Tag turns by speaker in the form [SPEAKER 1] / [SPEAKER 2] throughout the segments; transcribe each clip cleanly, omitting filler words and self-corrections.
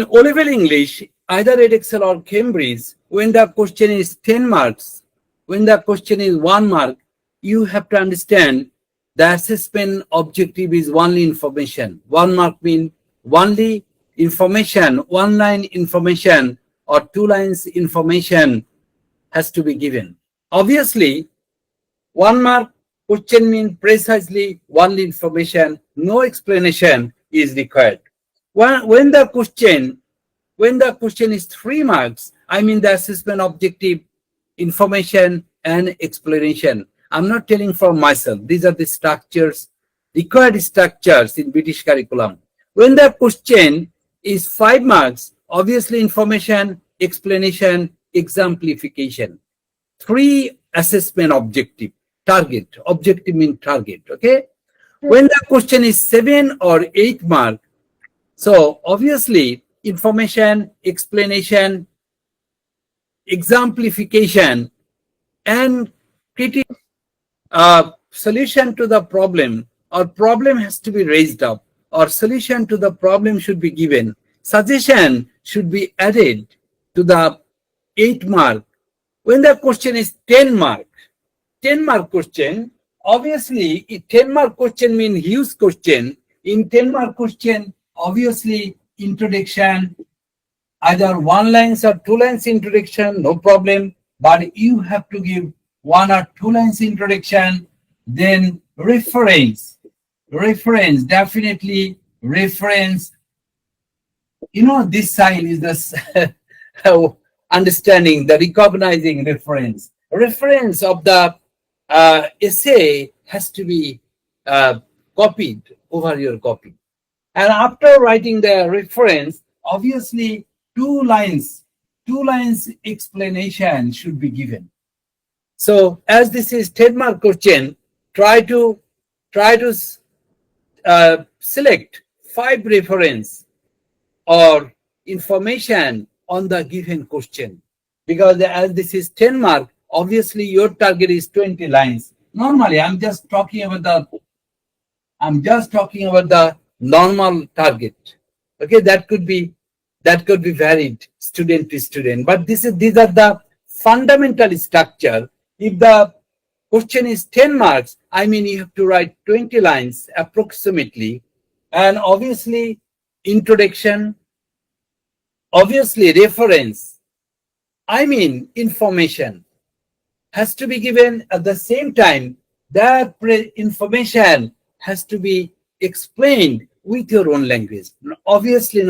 [SPEAKER 1] In O-level English, either Edexcel or Cambridge, when the question is 10 marks, when the question is 1 mark, you have to understand the assessment objective is only information. 1 mark means only information, 1 line information or 2 lines information has to be given. Obviously, 1 mark question means precisely only information, no explanation is required. When the question is 3 marks, I mean the assessment objective, information and explanation. I'm not telling for myself. These are the structures, required structures in British curriculum. When the question is 5 marks, obviously information, explanation, exemplification. 3 assessment objective, target. Objective means target, okay? When the question is 7 or 8 mark, so obviously information, explanation, exemplification, and critical solution to the problem, or problem has to be raised up, or solution to the problem should be given. Suggestion should be added to the 8 mark. When the question is 10 mark question, obviously 10 mark question means huge question. In 10 mark question, obviously introduction, either 1 lines or 2 lines introduction, no problem, but you have to give 1 or 2 lines introduction. Then reference, definitely reference. You know, this sign is the understanding, the recognizing reference. Reference of the essay has to be copied over your copy. And after writing the reference, obviously 2 lines explanation should be given. So as this is 10 mark question, try to select 5 reference or information on the given question, because as this is 10 mark, obviously your target is 20 lines. Normally, I'm just talking about the normal target. Okay, that could be varied student to student, but these are the fundamental structure. If the question is 10 marks, I mean you have to write 20 lines approximately, and obviously introduction, obviously reference, I mean information has to be given. At the same time, that information has to be explained with your own language. Obviously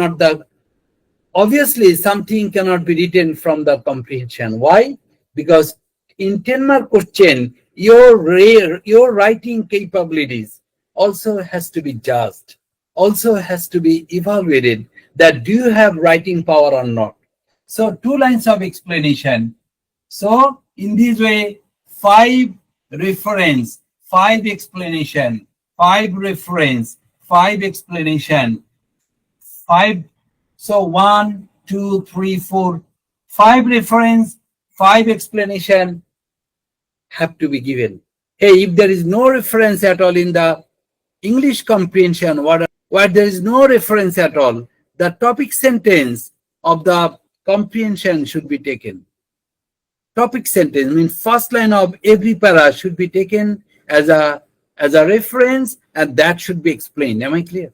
[SPEAKER 1] something cannot be written from the comprehension. Why? Because in 10 mark question, your writing capabilities also has to be judged, also has to be evaluated, that do you have writing power or not. So 2 lines of explanation. So in this way, 5 reference, 5 explanation, 5 reference, 5 explanation, 5. So 1, 2, 3, 4, 5 reference, 5 explanation have to be given. Hey, if there is no reference at all in the English comprehension, where there is no reference at all, the topic sentence of the comprehension should be taken. Topic sentence means first line of every para should be taken as a reference, and that should be explained. Am I clear?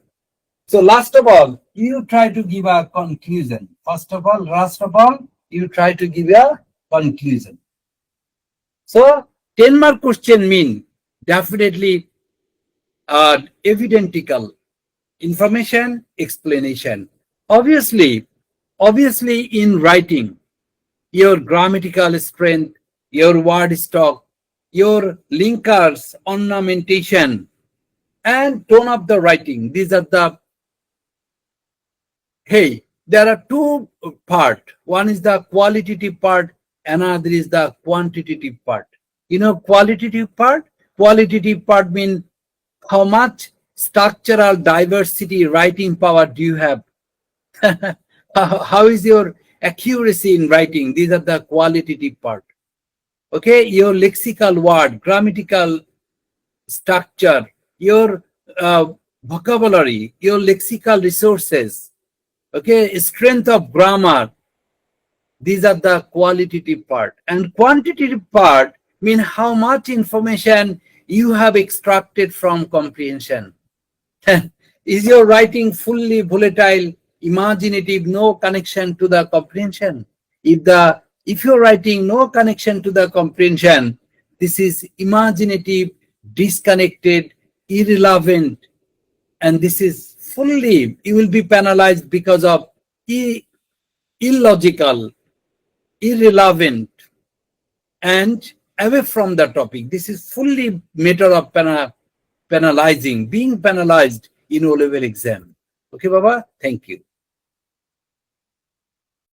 [SPEAKER 1] So last of all, you try to give a conclusion. Last of all, you try to give a conclusion. So 10 mark question mean definitely evidentical information, explanation. Obviously in writing, your grammatical strength, your word stock, your linkers, ornamentation, and tone of the writing. These are the, hey, there are 2 parts. One is the qualitative part, another is the quantitative part. You know, qualitative part means how much structural diversity, writing power do you have? How is your accuracy in writing? These are the qualitative part. Okay, your lexical word, grammatical structure, your vocabulary, your lexical resources. Okay, strength of grammar. These are the qualitative part. And quantitative part mean how much information you have extracted from comprehension. Is your writing fully volatile, imaginative, no connection to the comprehension? If you're writing no connection to the comprehension, this is imaginative, disconnected, irrelevant, and this is fully, you will be penalized because of illogical, irrelevant, and away from the topic. This is fully matter of penalizing, being penalized in O-level exam. Okay, Baba? Thank you.